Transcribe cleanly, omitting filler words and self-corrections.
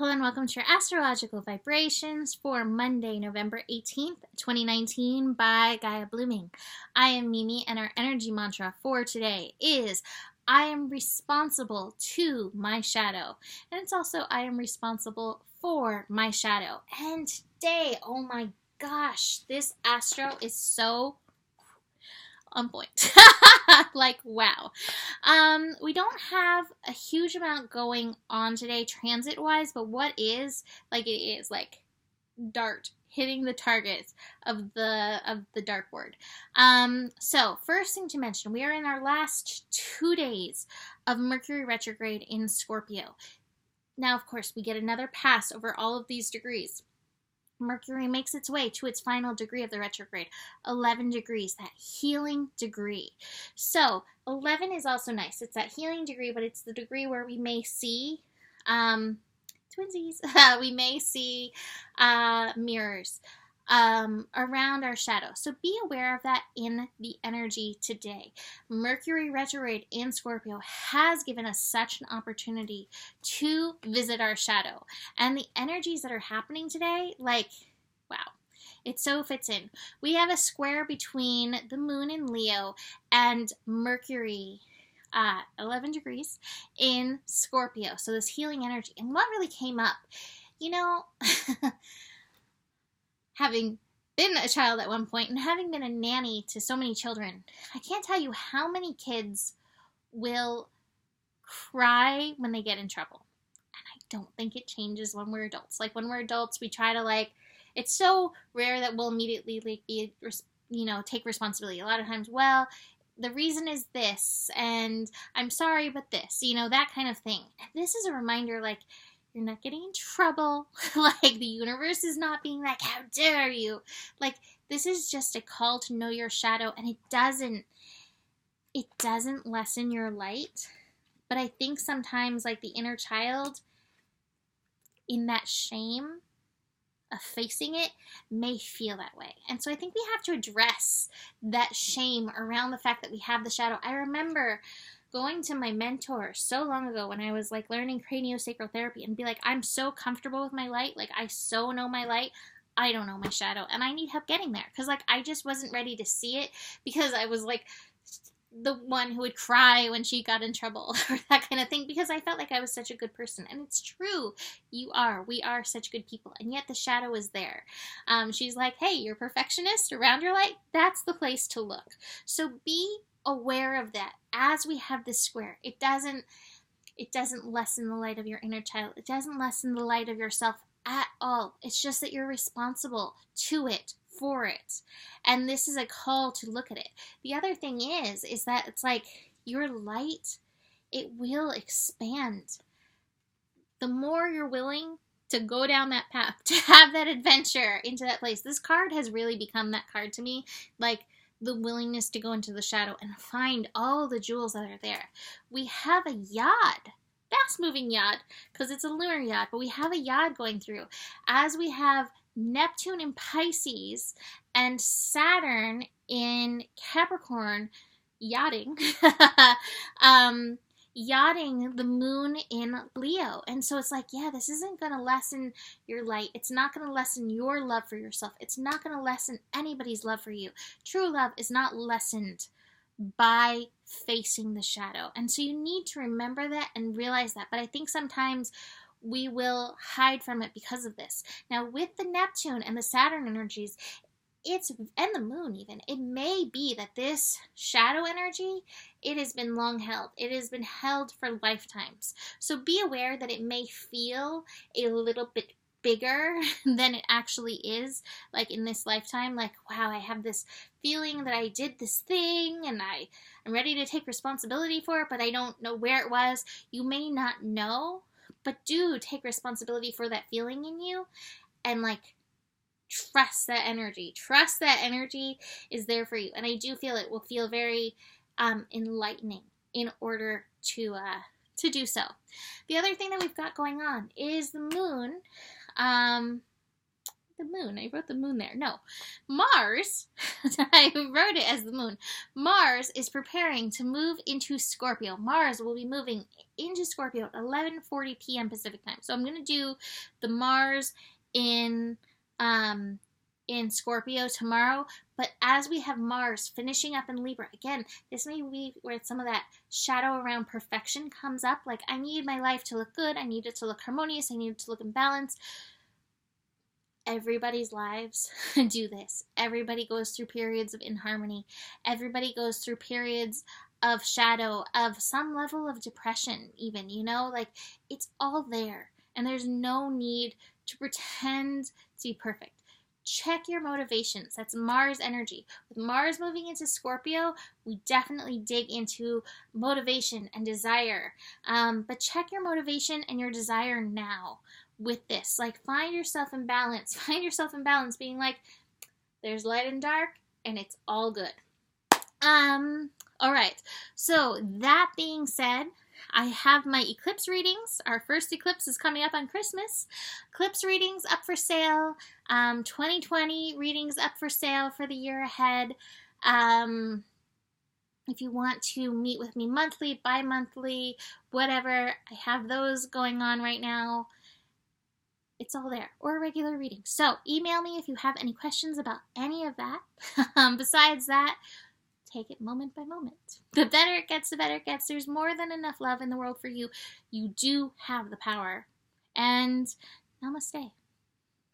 Hello and welcome to your astrological vibrations for Monday, November 18th, 2019 by Gaia Blooming. I am Mimi and our energy mantra for today is I am responsible to my shadow. And it's also I am responsible for my shadow. And today, oh my gosh, this astro is so on point. Like, wow. We don't have a huge amount going on today transit wise, but what is like it is like dart hitting the targets of the dartboard. So first thing to mention, we are in our last 2 days of Mercury retrograde in Scorpio. Now, of course, we get another pass over all of these degrees. Mercury makes its way to its final degree of the retrograde, 11 degrees, that healing degree. So 11 is also nice. It's that healing degree, but it's the degree where we may see twinsies. We may see mirrors around our shadow. So be aware of that in the energy today. Mercury retrograde in Scorpio has given us such an opportunity to visit our shadow. And the energies that are happening today, like, wow, it so fits in. We have a square between the moon in Leo and Mercury 11 degrees in Scorpio. So this healing energy. And what really came up, you know, having been a child at one point and having been a nanny to so many children, I can't tell you how many kids will cry when they get in trouble. And I don't think it changes when we're adults. Like, when we're adults, we try to, it's so rare that we'll immediately, take responsibility. A lot of times, well, the reason is this, and I'm sorry, but this, that kind of thing. And this is a reminder, you're not getting in trouble. The universe is not being like, how dare you? This is just a call to know your shadow, and it doesn't lessen your light. But I think sometimes, the inner child, in that shame of facing it, may feel that way. And so I think we have to address that shame around the fact that we have the shadow. I remember going to my mentor so long ago when I was learning craniosacral therapy and be like, I'm so comfortable with my light. I so know my light. I don't know my shadow. And I need help getting there. Because I just wasn't ready to see it because I was the one who would cry when she got in trouble or that kind of thing, because I felt like I was such a good person. And it's true. We are such good people. And yet the shadow is there. She's like, hey, you're a perfectionist around your light. That's the place to look. So be aware of that as we have this square. It doesn't lessen the light of your inner child. It doesn't lessen the light of yourself at all. It's just that you're responsible to it, for it. And this is a call to look at it. The other thing is that it's your light, it will expand. The more you're willing to go down that path, to have that adventure into that place. This card has really become that card to me. The willingness to go into the shadow and find all the jewels that are there. We have a yod, fast-moving yod, because it's a lunar yod, but we have a yod going through. As we have Neptune in Pisces and Saturn in Capricorn yachting, yachting the moon in Leo. And so it's this isn't going to lessen your light. It's not going to lessen your love for yourself. It's not going to lessen anybody's love for you. True love is not lessened by facing the shadow. And so you need to remember that and realize that. But I think sometimes we will hide from it because of this. Now, with the Neptune and the Saturn energies, and the moon even, it may be that this shadow energy, it has been long held. It has been held for lifetimes. So be aware that it may feel a little bit bigger than it actually is, in this lifetime. Wow, I have this feeling that I did this thing and I'm ready to take responsibility for it, but I don't know where it was. You may not know, but do take responsibility for that feeling in you and trust that energy. Trust that energy is there for you. And I do feel it will feel very enlightening in order to do so. The other thing that we've got going on is the moon. the moon. I wrote the moon there. No. Mars, I wrote it as the moon. Mars is preparing to move into Scorpio. Mars will be moving into Scorpio at 11:40 p.m. Pacific time. So I'm going to do the Mars in Scorpio tomorrow, but as we have Mars finishing up in Libra, again, this may be where some of that shadow around perfection comes up, like I need my life to look good, I need it to look harmonious, I need it to look in balance. Everybody's lives do this. Everybody goes through periods of inharmony. Everybody goes through periods of shadow, of some level of depression even, like it's all there, and there's no need to pretend to be perfect. Check your motivations. That's Mars energy. With Mars moving into Scorpio, we definitely dig into motivation and desire. But check your motivation and your desire now with this. Like, find yourself in balance. Find yourself in balance, being like, there's light and dark, and it's all good. All right. So that being said, I have my eclipse readings. Our first eclipse is coming up on Christmas. Eclipse readings up for sale. 2020 readings up for sale for the year ahead. If you want to meet with me monthly, bi-monthly, whatever, I have those going on right now. It's all there, or a regular reading. So email me if you have any questions about any of that. Besides that, take it moment by moment. The better it gets, the better it gets. There's more than enough love in the world for you. You do have the power. And namaste.